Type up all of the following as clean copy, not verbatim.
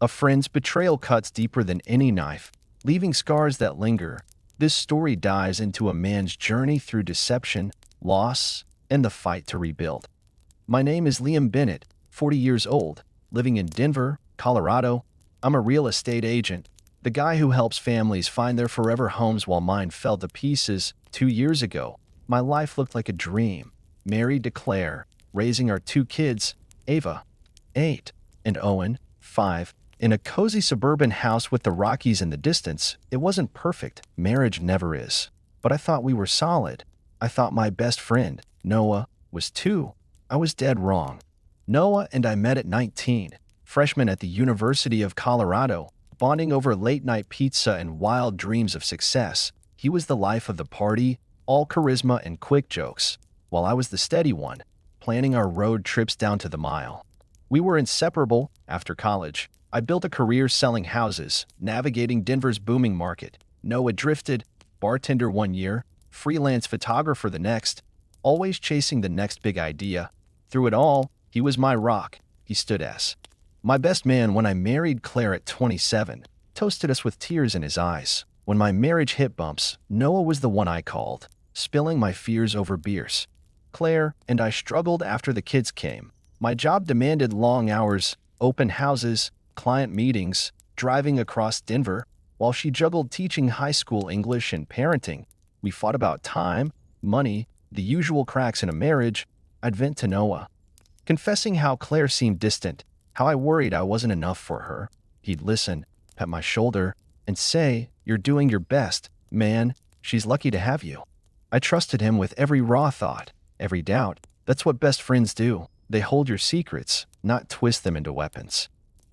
A friend's betrayal cuts deeper than any knife, leaving scars that linger. This story dives into a man's journey through deception, loss, and the fight to rebuild. My name is Liam Bennett, 40 years old, living in Denver, Colorado. I'm a real estate agent, the guy who helps families find their forever homes while mine fell to pieces 2 years ago. My life looked like a dream. Married to Claire, raising our two kids, Ava, 8, and Owen, 5, in a cozy suburban house with the Rockies in the distance. It wasn't perfect, marriage never is. But I thought we were solid. I thought my best friend, Noah, was too. I was dead wrong. Noah and I met at 19, freshman at the University of Colorado, bonding over late-night pizza and wild dreams of success. He was the life of the party, all charisma and quick jokes, while I was the steady one, planning our road trips down to the mile. We were inseparable. After college, I built a career selling houses, navigating Denver's booming market. Noah drifted, bartender 1 year, freelance photographer the next, always chasing the next big idea. Through it all, he was my rock. He stood as my best man. When I married Claire at 27, toasted us with tears in his eyes. When my marriage hit bumps, Noah was the one I called, spilling my fears over beers. Claire and I struggled after the kids came. My job demanded long hours, open houses, client meetings, driving across Denver, while she juggled teaching high school English and parenting. We fought about time, money, the usual cracks in a marriage. I'd vent to Noah, confessing how Claire seemed distant, how I worried I wasn't enough for her. He'd listen, pat my shoulder, and say, "You're doing your best, man. She's lucky to have you." I trusted him with every raw thought, every doubt. That's what best friends do. They hold your secrets, not twist them into weapons.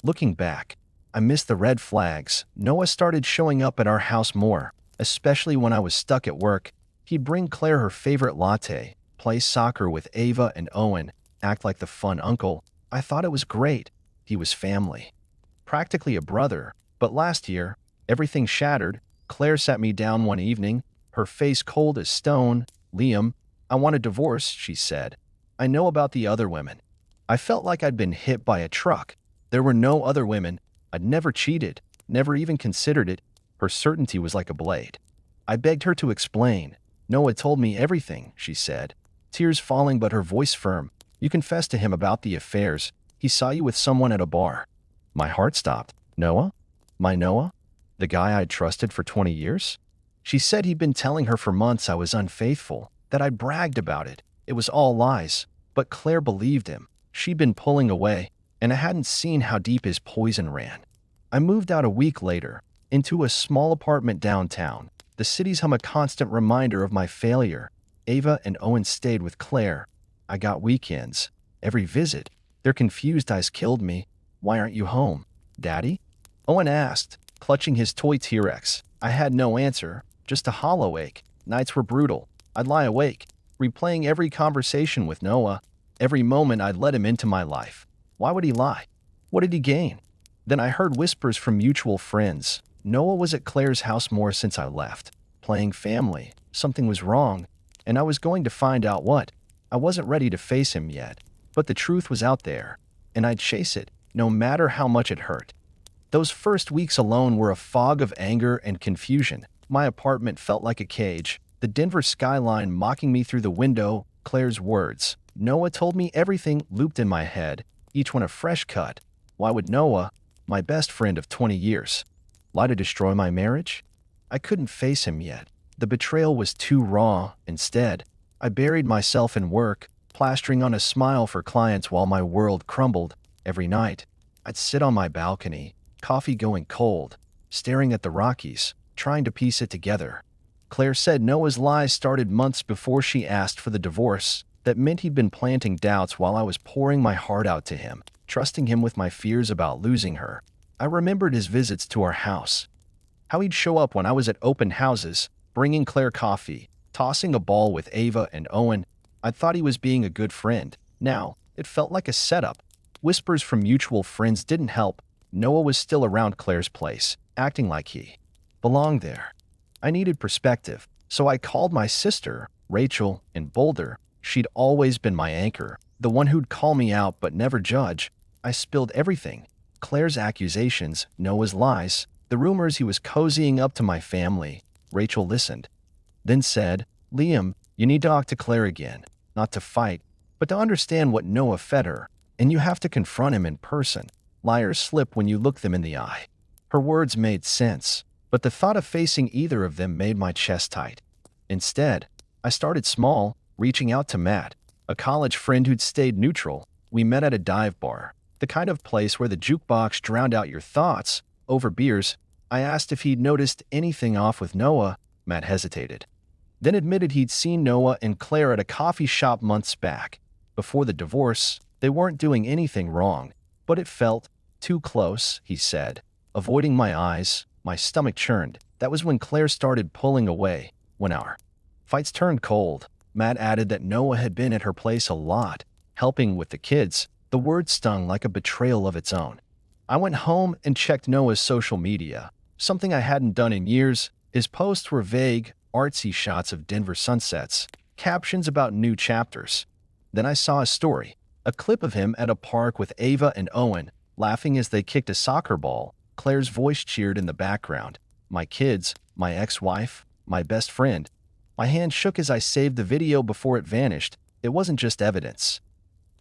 Looking back, I missed the red flags. Noah started showing up at our house more, especially when I was stuck at work. He'd bring Claire her favorite latte, play soccer with Ava and Owen, act like the fun uncle. I thought it was great. He was family, practically a brother. But last year, everything shattered. Claire sat me down one evening, her face cold as stone. "Liam, I want a divorce," she said. "I know about the other women." I felt like I'd been hit by a truck. There were no other women. I'd never cheated, never even considered it. Her certainty was like a blade. I begged her to explain. "Noah told me everything," she said, tears falling but her voice firm. "You confessed to him about the affairs. He saw you with someone at a bar." My heart stopped. Noah? My Noah? The guy I'd trusted for 20 years? She said he'd been telling her for months I was unfaithful, that I'd bragged about it. It was all lies. But Claire believed him. She'd been pulling away, and I hadn't seen how deep his poison ran. I moved out a week later, into a small apartment downtown. The city's hum a constant reminder of my failure. Ava and Owen stayed with Claire. I got weekends. Every visit, their confused eyes killed me. "Why aren't you home, Daddy?" Owen asked, clutching his toy T-Rex. I had no answer, just a hollow ache. Nights were brutal. I'd lie awake, replaying every conversation with Noah, every moment I'd let him into my life. Why would he lie? What did he gain? Then I heard whispers from mutual friends. Noah was at Claire's house more since I left, playing family. Something was wrong, and I was going to find out what. I wasn't ready to face him yet, but the truth was out there, and I'd chase it, no matter how much it hurt. Those first weeks alone were a fog of anger and confusion. My apartment felt like a cage, the Denver skyline mocking me through the window. Claire's words, "Noah told me everything," looped in my head, each one a fresh cut. Why would Noah, my best friend of 20 years, lie to destroy my marriage? I couldn't face him yet. The betrayal was too raw. Instead, I buried myself in work, plastering on a smile for clients while my world crumbled. Every night, I'd sit on my balcony, coffee going cold, staring at the Rockies, trying to piece it together. Claire said Noah's lies started months before she asked for the divorce. That meant he'd been planting doubts while I was pouring my heart out to him, trusting him with my fears about losing her. I remembered his visits to our house, how he'd show up when I was at open houses, bringing Claire coffee, tossing a ball with Ava and Owen. I thought he was being a good friend. Now, it felt like a setup. Whispers from mutual friends didn't help. Noah was still around Claire's place, acting like he belonged there. I needed perspective, so I called my sister, Rachel, in Boulder. She'd always been my anchor, the one who'd call me out but never judge. I spilled everything. Claire's accusations, Noah's lies, the rumors he was cozying up to my family. Rachel listened, then said, "Liam, you need to talk to Claire again, not to fight, but to understand what Noah fed her, and you have to confront him in person. Liars slip when you look them in the eye." Her words made sense, but the thought of facing either of them made my chest tight. Instead, I started small, reaching out to Matt, a college friend who'd stayed neutral. We met at a dive bar, the kind of place where the jukebox drowned out your thoughts. Over beers, I asked if he'd noticed anything off with Noah. Matt hesitated, then admitted he'd seen Noah and Claire at a coffee shop months back. Before the divorce, they weren't doing anything wrong, but it felt too close, he said. Avoiding my eyes, my stomach churned. That was when Claire started pulling away, when our fights turned cold. Matt added that Noah had been at her place a lot, helping with the kids. The word stung like a betrayal of its own. I went home and checked Noah's social media, something I hadn't done in years. His posts were vague, artsy shots of Denver sunsets, captions about new chapters. Then I saw a story, a clip of him at a park with Ava and Owen, laughing as they kicked a soccer ball. Claire's voice cheered in the background. My kids, my ex-wife, my best friend. My hand shook as I saved the video before it vanished. It wasn't just evidence.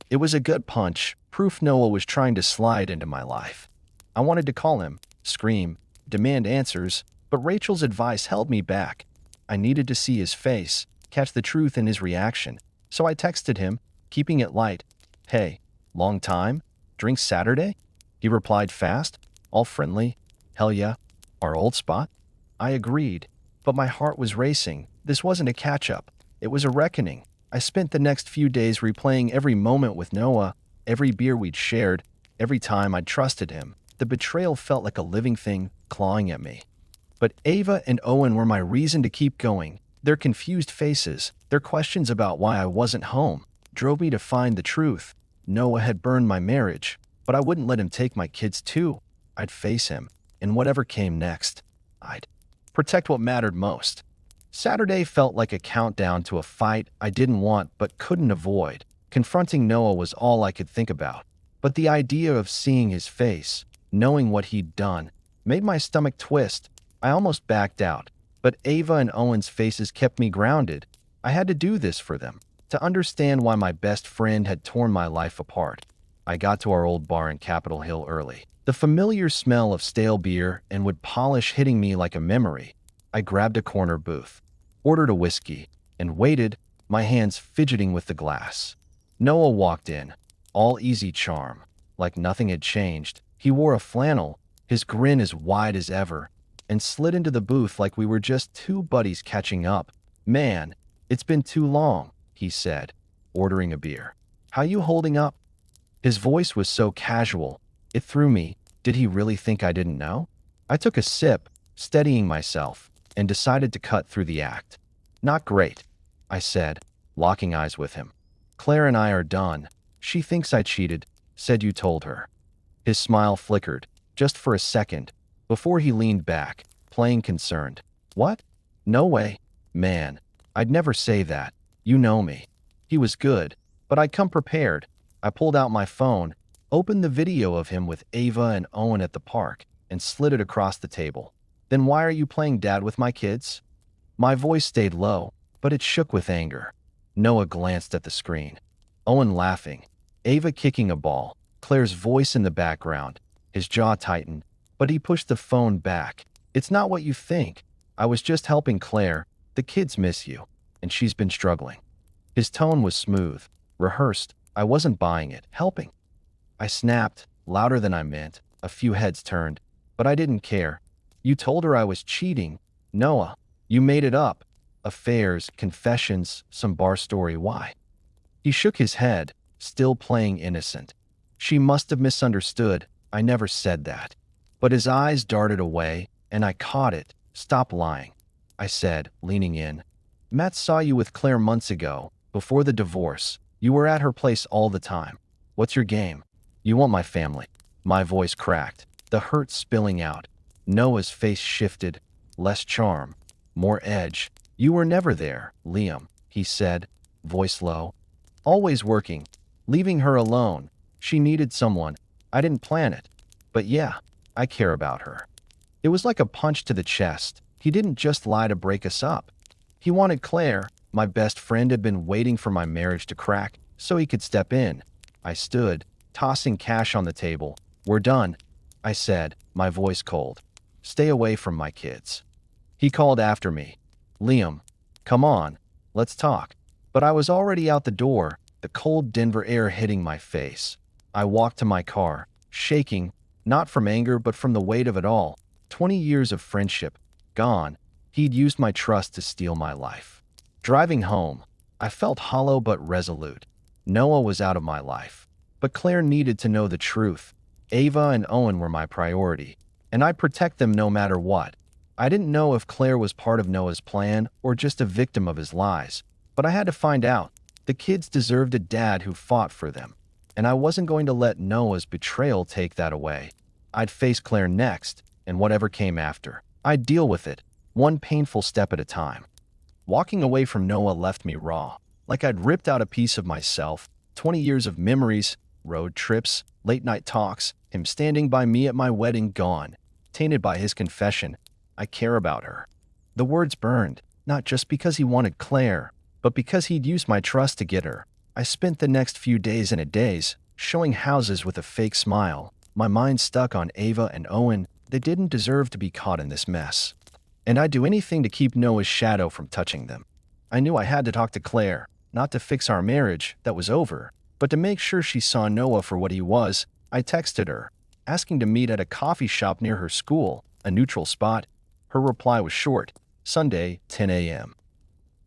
It was a gut punch, proof Noah was trying to slide into my life. I wanted to call him, scream, demand answers, but Rachel's advice held me back. I needed to see his face, catch the truth in his reaction. So I texted him, keeping it light. "Hey, long time? Drinks Saturday?" He replied fast, all friendly. "Hell yeah. Our old spot?" I agreed, but my heart was racing. This wasn't a catch-up. It was a reckoning. I spent the next few days replaying every moment with Noah, every beer we'd shared, every time I'd trusted him. The betrayal felt like a living thing clawing at me. But Ava and Owen were my reason to keep going. Their confused faces, their questions about why I wasn't home, drove me to find the truth. Noah had burned my marriage, but I wouldn't let him take my kids too. I'd face him, and whatever came next, I'd protect what mattered most. Saturday felt like a countdown to a fight I didn't want but couldn't avoid. Confronting Noah was all I could think about, but the idea of seeing his face, knowing what he'd done, made my stomach twist. I almost backed out, but Ava and Owen's faces kept me grounded. I had to do this for them, to understand why my best friend had torn my life apart. I got to our old bar in Capitol Hill early. The familiar smell of stale beer and wood polish hitting me like a memory. I grabbed a corner booth, ordered a whiskey, and waited, my hands fidgeting with the glass. Noah walked in, all easy charm, like nothing had changed. He wore a flannel, his grin as wide as ever, and slid into the booth like we were just two buddies catching up. "Man, it's been too long," he said, ordering a beer. "How you holding up?" His voice was so casual, it threw me. Did he really think I didn't know? I took a sip, steadying myself, and decided to cut through the act. "Not great," I said, locking eyes with him. "Claire and I are done. She thinks I cheated, said you told her." His smile flickered, just for a second, before he leaned back, playing concerned. "What? No way. Man, I'd never say that. You know me." He was good, but I'd come prepared. I pulled out my phone, opened the video of him with Ava and Owen at the park, and slid it across the table. "Then why are you playing dad with my kids?" My voice stayed low, but it shook with anger. Noah glanced at the screen. Owen laughing, Ava kicking a ball, Claire's voice in the background. His jaw tightened, but he pushed the phone back. "It's not what you think. I was just helping Claire. The kids miss you, and she's been struggling." His tone was smooth, rehearsed. I wasn't buying it. Helping. I snapped, louder than I meant. A few heads turned, but I didn't care. "You told her I was cheating. Noah, you made it up. Affairs, confessions, some bar story. Why?" He shook his head, still playing innocent. "She must have misunderstood. I never said that." But his eyes darted away, and I caught it. "Stop lying," I said, leaning in. "Matt saw you with Claire months ago, before the divorce. You were at her place all the time. What's your game? You want my family." My voice cracked, the hurt spilling out. Noah's face shifted, less charm, more edge. "You were never there, Liam," he said, voice low. "Always working, leaving her alone. She needed someone. I didn't plan it." But yeah, I care about her. It was like a punch to the chest. He didn't just lie to break us up. He wanted Claire. My best friend had been waiting for my marriage to crack so he could step in. I stood, tossing cash on the table. "We're done," I said, my voice cold. "Stay away from my kids." He called after me. "Liam, come on, let's talk." But I was already out the door, the cold Denver air hitting my face. I walked to my car, shaking, not from anger but from the weight of it all. 20 years of friendship, gone. He'd used my trust to steal my life. Driving home, I felt hollow but resolute. Noah was out of my life. But Claire needed to know the truth. Ava and Owen were my priority, and I'd protect them no matter what. I didn't know if Claire was part of Noah's plan or just a victim of his lies, but I had to find out. The kids deserved a dad who fought for them, and I wasn't going to let Noah's betrayal take that away. I'd face Claire next, and whatever came after, I'd deal with it, one painful step at a time. Walking away from Noah left me raw, like I'd ripped out a piece of myself. 20 years of memories, road trips, late-night talks, him standing by me at my wedding gone, tainted by his confession. "I care about her." The words burned, not just because he wanted Claire, but because he'd used my trust to get her. I spent the next few days in a daze, showing houses with a fake smile, my mind stuck on Ava and Owen. They didn't deserve to be caught in this mess. And I'd do anything to keep Noah's shadow from touching them. I knew I had to talk to Claire, not to fix our marriage that was over, but to make sure she saw Noah for what he was. I texted her, asking to meet at a coffee shop near her school, a neutral spot. Her reply was short: "Sunday, 10 a.m.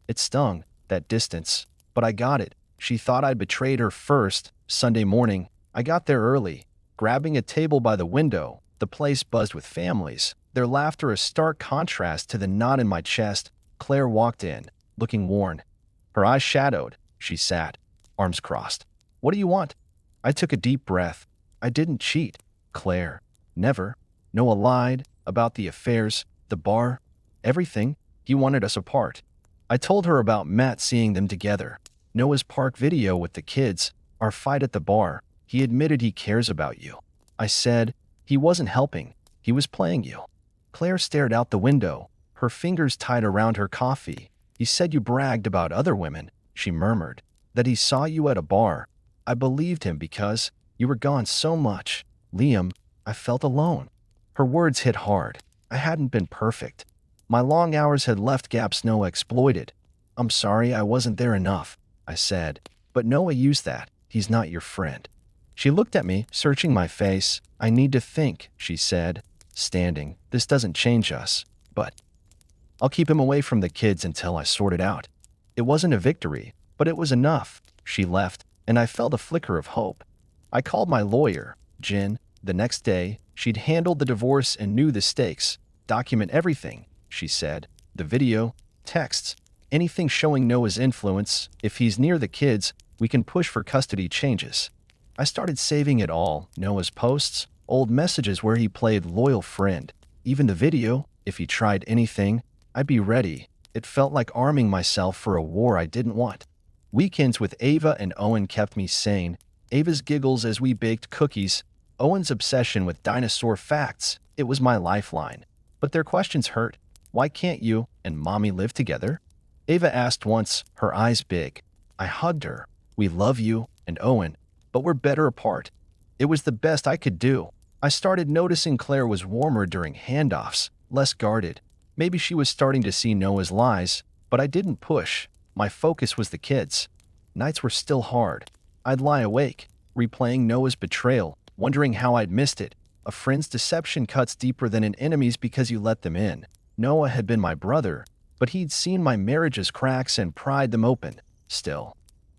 It stung, that distance, but I got it. She thought I'd betrayed her first. Sunday morning, I got there early, grabbing a table by the window. The place buzzed with families, their laughter a stark contrast to the knot in my chest. Claire walked in, looking worn. Her eyes shadowed. She sat, arms crossed. "What do you want?" I took a deep breath. I didn't cheat. Claire. Never. Noah lied about the affairs, the bar, everything. He wanted us apart. I told her about Matt seeing them together, Noah's park video with the kids, our fight at the bar. He admitted he cares about you. I said, he wasn't helping. He was playing you. Claire stared out the window, her fingers tied around her coffee. "He said you bragged about other women," she murmured, "that he saw you at a bar. I believed him because you were gone so much. Liam, I felt alone." Her words hit hard. I hadn't been perfect. My long hours had left gaps Noah exploited. "I'm sorry I wasn't there enough," I said. "But Noah used that. He's not your friend." She looked at me, searching my face. "I need to think," she said, standing. "This doesn't change us, but I'll keep him away from the kids until I sort it out." It wasn't a victory, but it was enough. She left, and I felt a flicker of hope. I called my lawyer, Jen. The next day, she'd handled the divorce and knew the stakes. "Document everything," she said. "The video, texts, anything showing Noah's influence. If he's near the kids, we can push for custody changes." I started saving it all, Noah's posts, old messages where he played loyal friend, even the video. If he tried anything, I'd be ready. It felt like arming myself for a war I didn't want. Weekends with Ava and Owen kept me sane. Ava's giggles as we baked cookies, Owen's obsession with dinosaur facts. It was my lifeline. But their questions hurt. "Why can't you and Mommy live together?" Ava asked once, her eyes big. I hugged her. "We love you and Owen, but we're better apart." It was the best I could do. I started noticing Claire was warmer during handoffs, less guarded. Maybe she was starting to see Noah's lies, but I didn't push. My focus was the kids. Nights were still hard. I'd lie awake, replaying Noah's betrayal, wondering how I'd missed it. A friend's deception cuts deeper than an enemy's because you let them in. Noah had been my brother, but he'd seen my marriage's cracks and pried them open. Still,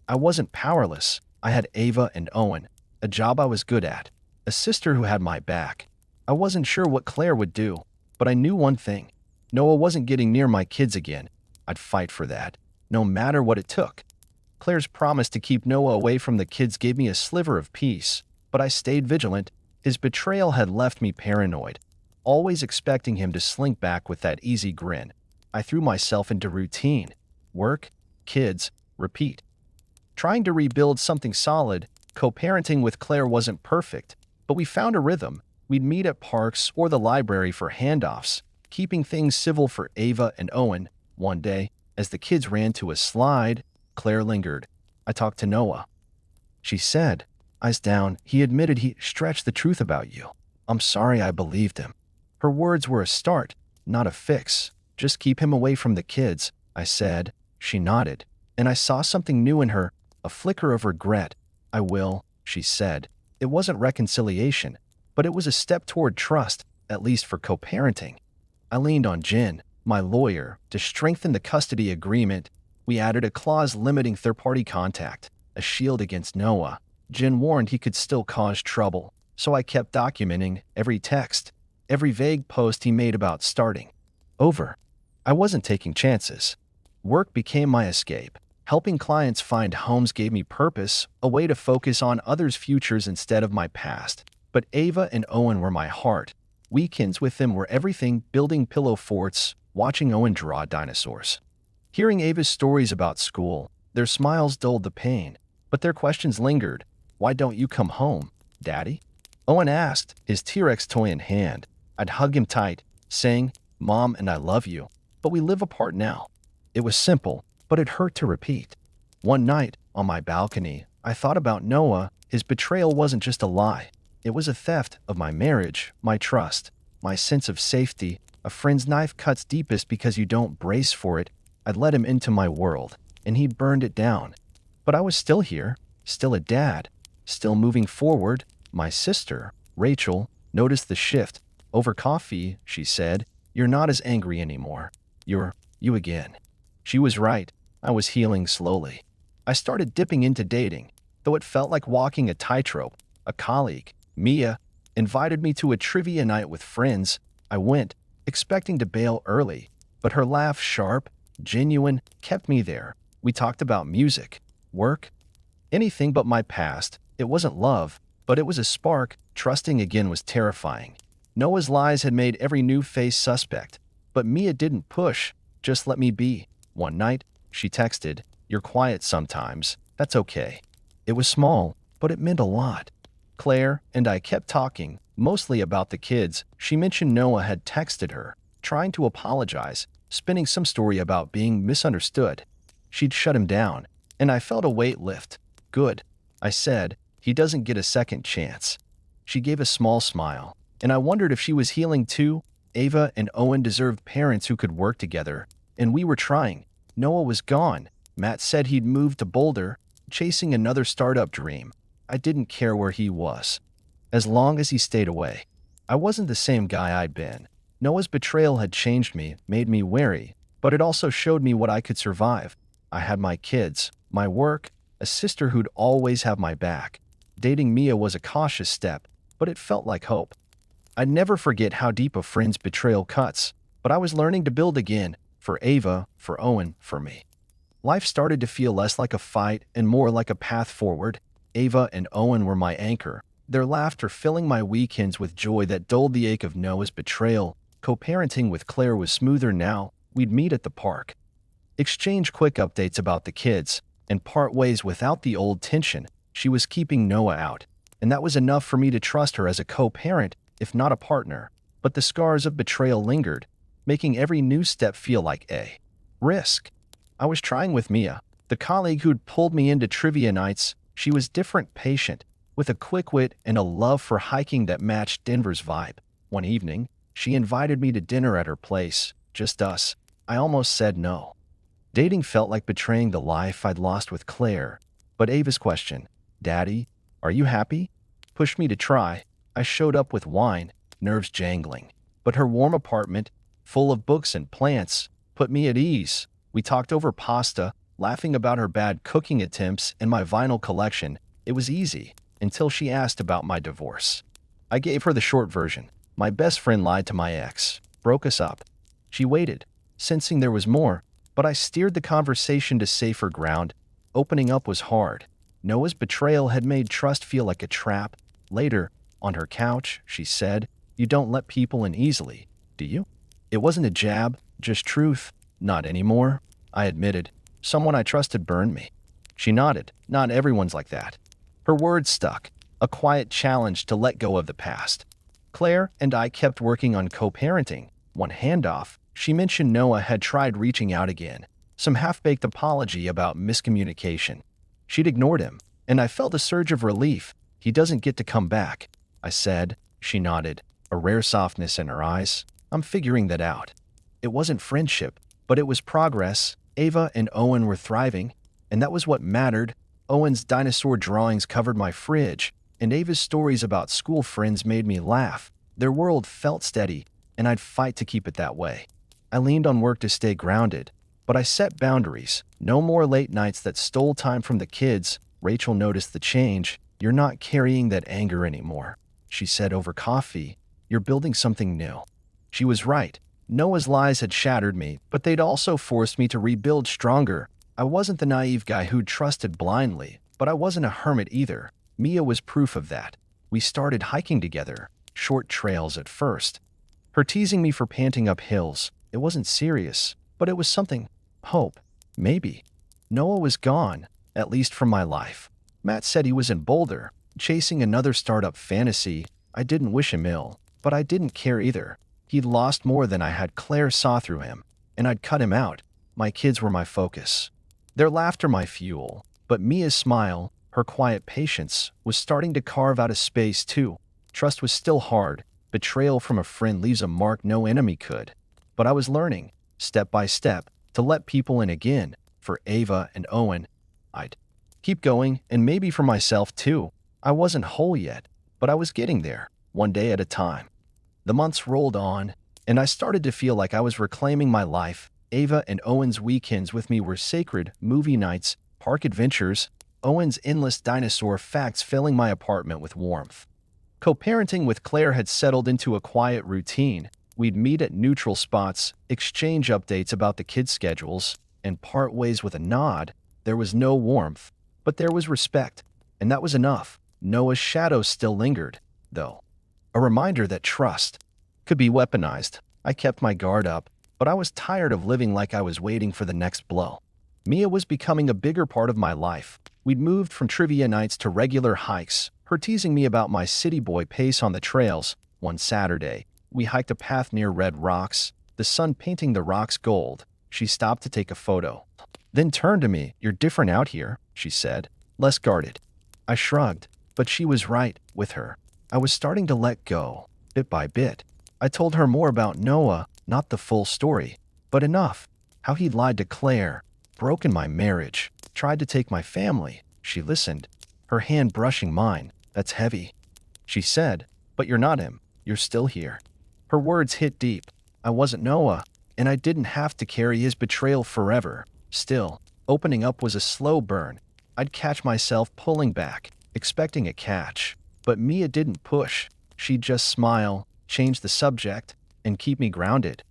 I wasn't powerless. I had Ava and Owen, a job I was good at, a sister who had my back. I wasn't sure what Claire would do, but I knew one thing. Noah wasn't getting near my kids again. I'd fight for that, no matter what it took. Claire's promise to keep Noah away from the kids gave me a sliver of peace, but I stayed vigilant. His betrayal had left me paranoid, always expecting him to slink back with that easy grin. I threw myself into routine. Work, kids, repeat. Trying to rebuild something solid, co-parenting with Claire wasn't perfect, but we found a rhythm. We'd meet at parks or the library for handoffs, keeping things civil for Ava and Owen. One day, as the kids ran to a slide, Claire lingered. I talked to Noah. She said, eyes down, he admitted he stretched the truth about you. I'm sorry I believed him. Her words were a start, not a fix. Just keep him away from the kids, I said. She nodded, and I saw something new in her, a flicker of regret. I will, she said. It wasn't reconciliation, but it was a step toward trust, at least for co-parenting. I leaned on Jen, my lawyer, to strengthen the custody agreement. We added a clause limiting third-party contact, a shield against Noah. Jen warned he could still cause trouble, so I kept documenting every text, every vague post he made about starting over. I wasn't taking chances. Work became my escape. Helping clients find homes gave me purpose, a way to focus on others' futures instead of my past. But Ava and Owen were my heart. Weekends with them were everything, building pillow forts, watching Owen draw dinosaurs. Hearing Ava's stories about school, their smiles dulled the pain, but their questions lingered. Why don't you come home, Daddy? Owen asked, his T-Rex toy in hand. I'd hug him tight, saying, Mom and I love you, but we live apart now. It was simple, but it hurt to repeat. One night, on my balcony, I thought about Noah. His betrayal wasn't just a lie. It was a theft of my marriage, my trust, my sense of safety. A friend's knife cuts deepest because you don't brace for it. I'd let him into my world, and he burned it down. But I was still here, still a dad, still moving forward. My sister, Rachel, noticed the shift. Over coffee, she said, You're not as angry anymore. You're you again. She was right. I was healing slowly. I started dipping into dating, though it felt like walking a tightrope. A colleague, Mia, invited me to a trivia night with friends. I went, expecting to bail early, but her laugh, sharp, genuine, kept me there. We talked about music, work, anything but my past. It wasn't love, but it was a spark. Trusting again was terrifying. Noah's lies had made every new face suspect, but Mia didn't push, just let me be. One night, she texted, You're quiet sometimes. That's okay. It was small, but it meant a lot. Claire and I kept talking, mostly about the kids. She mentioned Noah had texted her, trying to apologize, spinning some story about being misunderstood. She'd shut him down, and I felt a weight lift. Good, I said. He doesn't get a second chance. She gave a small smile, and I wondered if she was healing too. Ava and Owen deserved parents who could work together, and we were trying. Noah was gone. Matt said he'd moved to Boulder, chasing another startup dream. I didn't care where he was, as long as he stayed away. I wasn't the same guy I'd been. Noah's betrayal had changed me, made me wary, but it also showed me what I could survive. I had my kids, my work, a sister who'd always have my back. Dating Mia was a cautious step, but it felt like hope. I'd never forget how deep a friend's betrayal cuts, but I was learning to build again, for Ava, for Owen, for me. Life started to feel less like a fight and more like a path forward. Ava and Owen were my anchor, their laughter filling my weekends with joy that dulled the ache of Noah's betrayal. Co-parenting with Claire was smoother now. We'd meet at the park, exchange quick updates about the kids, and part ways without the old tension. She was keeping Noah out, and that was enough for me to trust her as a co-parent, if not a partner. But the scars of betrayal lingered, making every new step feel like a risk. I was trying with Mia, the colleague who'd pulled me into trivia nights. She was different, patient, with a quick wit and a love for hiking that matched Denver's vibe. One evening, she invited me to dinner at her place, just us. I almost said no. Dating felt like betraying the life I'd lost with Claire, but Ava's question, Daddy, are you happy? Pushed me to try. I showed up with wine, nerves jangling, but her warm apartment, full of books and plants, put me at ease. We talked over pasta, laughing about her bad cooking attempts and my vinyl collection. It was easy, until she asked about my divorce. I gave her the short version. My best friend lied to my ex, broke us up. She waited, sensing there was more, but I steered the conversation to safer ground. Opening up was hard. Noah's betrayal had made trust feel like a trap. Later, on her couch, she said, You don't let people in easily, do you? It wasn't a jab, just truth. Not anymore, I admitted. Someone I trusted burned me. She nodded. Not everyone's like that. Her words stuck, a quiet challenge to let go of the past. Claire and I kept working on co-parenting. One handoff, she mentioned Noah had tried reaching out again, some half-baked apology about miscommunication. She'd ignored him, and I felt a surge of relief. He doesn't get to come back, I said. She nodded, a rare softness in her eyes. I'm figuring that out. It wasn't friendship, but it was progress. Ava and Owen were thriving, and that was what mattered. Owen's dinosaur drawings covered my fridge, and Ava's stories about school friends made me laugh. Their world felt steady, and I'd fight to keep it that way. I leaned on work to stay grounded, but I set boundaries. No more late nights that stole time from the kids. Rachel noticed the change. You're not carrying that anger anymore, she said over coffee. You're building something new. She was right. Noah's lies had shattered me, but they'd also forced me to rebuild stronger. I wasn't the naive guy who'd trusted blindly, but I wasn't a hermit either. Mia was proof of that. We started hiking together, short trails at first. Her teasing me for panting up hills. It wasn't serious, but it was something. Hope. Maybe. Noah was gone, at least from my life. Matt said he was in Boulder, chasing another startup fantasy. I didn't wish him ill, but I didn't care either. He'd lost more than I had. Claire saw through him, and I'd cut him out. My kids were my focus. Their laughter my fuel, but Mia's smile, her quiet patience, was starting to carve out a space too. Trust was still hard. Betrayal from a friend leaves a mark no enemy could. But I was learning, step by step, to let people in again. For Ava and Owen, I'd keep going, and maybe for myself too. I wasn't whole yet, but I was getting there, one day at a time. The months rolled on, and I started to feel like I was reclaiming my life. Ava and Owen's weekends with me were sacred. Movie nights, park adventures, Owen's endless dinosaur facts filling my apartment with warmth. Co-parenting with Claire had settled into a quiet routine. We'd meet at neutral spots, exchange updates about the kids' schedules, and part ways with a nod. There was no warmth, but there was respect, and that was enough. Noah's shadow still lingered, though. A reminder that trust could be weaponized. I kept my guard up, but I was tired of living like I was waiting for the next blow. Mia was becoming a bigger part of my life. We'd moved from trivia nights to regular hikes, her teasing me about my city boy pace on the trails. One Saturday, we hiked a path near red rocks, the sun painting the rocks gold. She stopped to take a photo, then turned to me. You're different out here, she said, less guarded. I shrugged, but she was right. With her, I was starting to let go, bit by bit. I told her more about Noah, not the full story, but enough. How he'd lied to Claire, broken my marriage, tried to take my family. She listened, her hand brushing mine. That's heavy, she said, but you're not him. You're still here. Her words hit deep. I wasn't Noah, and I didn't have to carry his betrayal forever. Still, opening up was a slow burn. I'd catch myself pulling back, expecting a catch. But Mia didn't push. She'd just smile, change the subject, and keep me grounded.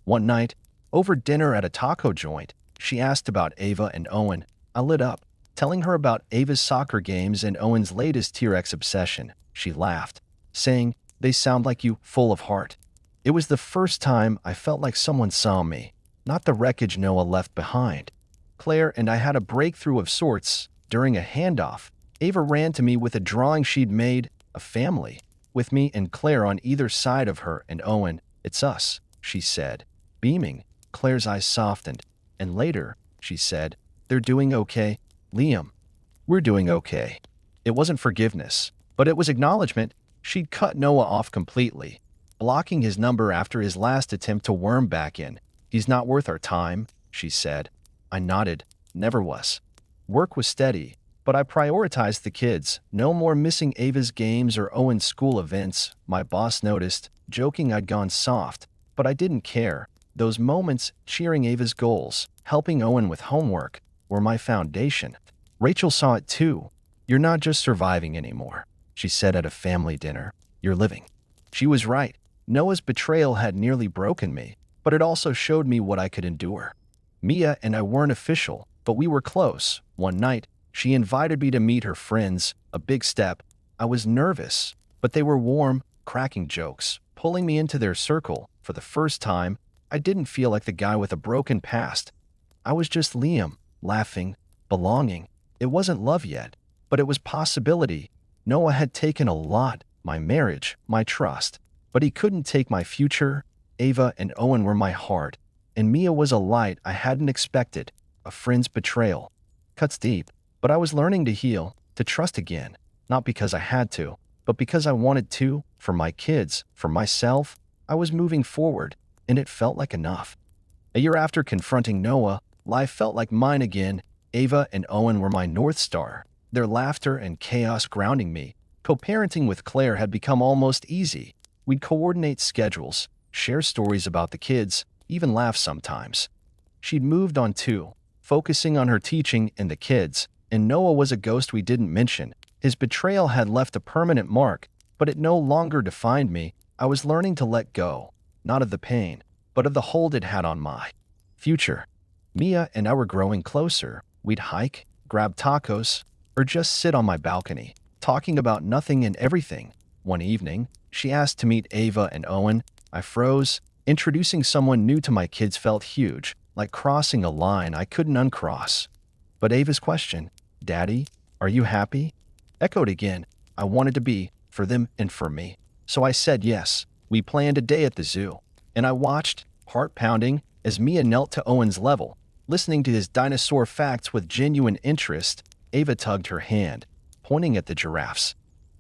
One night, over dinner at a taco joint, she asked about Ava and Owen. I lit up, telling her about Ava's soccer games and Owen's latest T-Rex obsession. She laughed, saying, they sound like you, full of heart. It was the first time I felt like someone saw me, not the wreckage Noah left behind. Claire and I had a breakthrough of sorts. During a handoff, Ava ran to me with a drawing she'd made, a family, with me and Claire on either side of her and Owen. It's us, she said, beaming. Claire's eyes softened, and later, she said, they're doing okay, Liam. We're doing okay. It wasn't forgiveness, but it was acknowledgement. She'd cut Noah off completely, blocking his number after his last attempt to worm back in. He's not worth our time, she said. I nodded. Never was. Work was steady, but I prioritized the kids. No more missing Ava's games or Owen's school events. My boss noticed, joking I'd gone soft, but I didn't care. Those moments, cheering Ava's goals, helping Owen with homework, were my foundation. Rachel saw it too. You're not just surviving anymore, she said at a family dinner. You're living. She was right. Noah's betrayal had nearly broken me, but it also showed me what I could endure. Mia and I weren't official, but we were close. One night, she invited me to meet her friends, a big step. I was nervous, but they were warm, cracking jokes, pulling me into their circle. For the first time, I didn't feel like the guy with a broken past. I was just Liam, laughing, belonging. It wasn't love yet, but it was possibility. Noah had taken a lot, my marriage, my trust, But he couldn't take my future. Ava and Owen were my heart, and Mia was a light I hadn't expected. A friend's betrayal cuts deep, but I was learning to heal, to trust again, not because I had to, but because I wanted to, for my kids, for myself. I was moving forward, and it felt like enough. A year after confronting Noah, life felt like mine again. Ava and Owen were my North Star, their laughter and chaos grounding me. Co-parenting with Claire had become almost easy. We'd coordinate schedules, share stories about the kids, even laugh sometimes. She'd moved on too, focusing on her teaching and the kids, and Noah was a ghost we didn't mention. His betrayal had left a permanent mark, but it no longer defined me. I was learning to let go, not of the pain, but of the hold it had on my future. Mia and I were growing closer. We'd hike, grab tacos, or just sit on my balcony, talking about nothing and everything. One evening, she asked to meet Ava and Owen. I froze. Introducing someone new to my kids felt huge, like crossing a line I couldn't uncross. But Ava's question, "Daddy, are you happy?" echoed again. I wanted to be, for them and for me. So I said yes. We planned a day at the zoo, and I watched, heart pounding, as Mia knelt to Owen's level, listening to his dinosaur facts with genuine interest. Ava tugged her hand, pointing at the giraffes,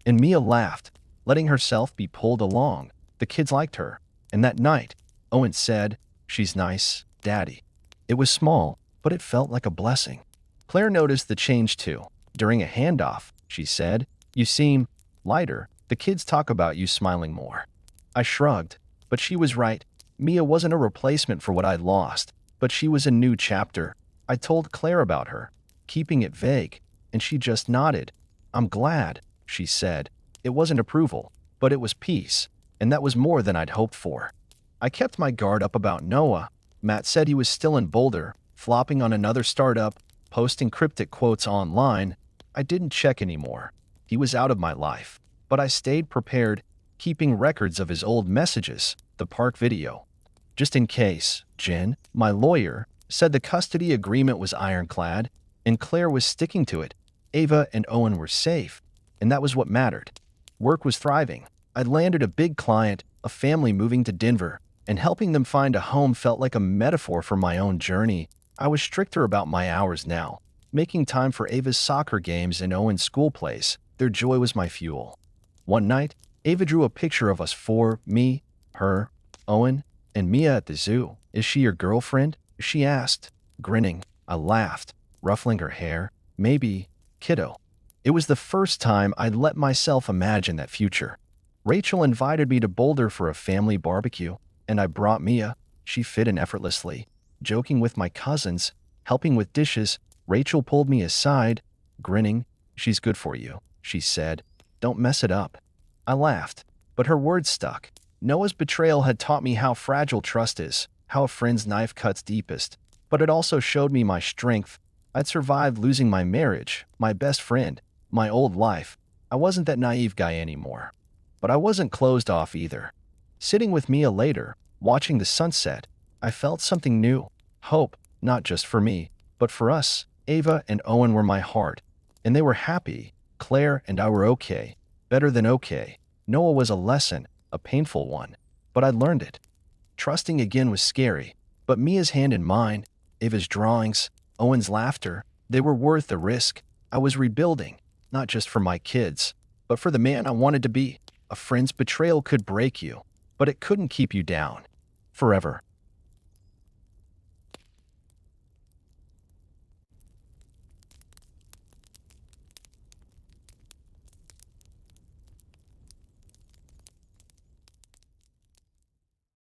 and Mia laughed, letting herself be pulled along. The kids liked her, and that night, Owen said, "She's nice, Daddy." It was small, but it felt like a blessing. Claire noticed the change too. During a handoff, she said, "You seem lighter. The kids talk about you smiling more." I shrugged, but she was right. Mia wasn't a replacement for what I'd lost, but she was a new chapter. I told Claire about her, keeping it vague, and she just nodded. "I'm glad," she said. It wasn't approval, but it was peace, and that was more than I'd hoped for. I kept my guard up about Noah. Matt said he was still in Boulder, flopping on another startup, posting cryptic quotes online. I didn't check anymore. He was out of my life, but I stayed prepared, keeping records of his old messages, the park video. Just in case, Jen, my lawyer, said the custody agreement was ironclad, and Claire was sticking to it. Ava and Owen were safe, and that was what mattered. Work was thriving. I'd landed a big client, a family moving to Denver, and helping them find a home felt like a metaphor for my own journey. I was stricter about my hours now, making time for Ava's soccer games and Owen's school plays. Their joy was my fuel. One night, Ava drew a picture of us four, me, her, Owen, and Mia at the zoo. "Is she your girlfriend?" she asked, grinning. I laughed, ruffling her hair. "Maybe, kiddo." It was the first time I'd let myself imagine that future. Rachel invited me to Boulder for a family barbecue, and I brought Mia. She fit in effortlessly. Joking with my cousins, helping with dishes, Rachel pulled me aside, grinning. "She's good for you," she said. "Don't mess it up." I laughed, but her words stuck. Noah's betrayal had taught me how fragile trust is, how a friend's knife cuts deepest, but it also showed me my strength. I'd survived losing my marriage, my best friend, my old life. I wasn't that naive guy anymore. But I wasn't closed off either. Sitting with Mia later, watching the sunset, I felt something new. Hope, not just for me, but for us. Ava and Owen were my heart, and they were happy. Claire and I were okay. Better than okay. Noah was a lesson, a painful one, but I learned it. Trusting again was scary, but Mia's hand in mine, Ava's drawings, Owen's laughter, they were worth the risk. I was rebuilding, not just for my kids, but for the man I wanted to be. A friend's betrayal could break you, but it couldn't keep you down. Forever.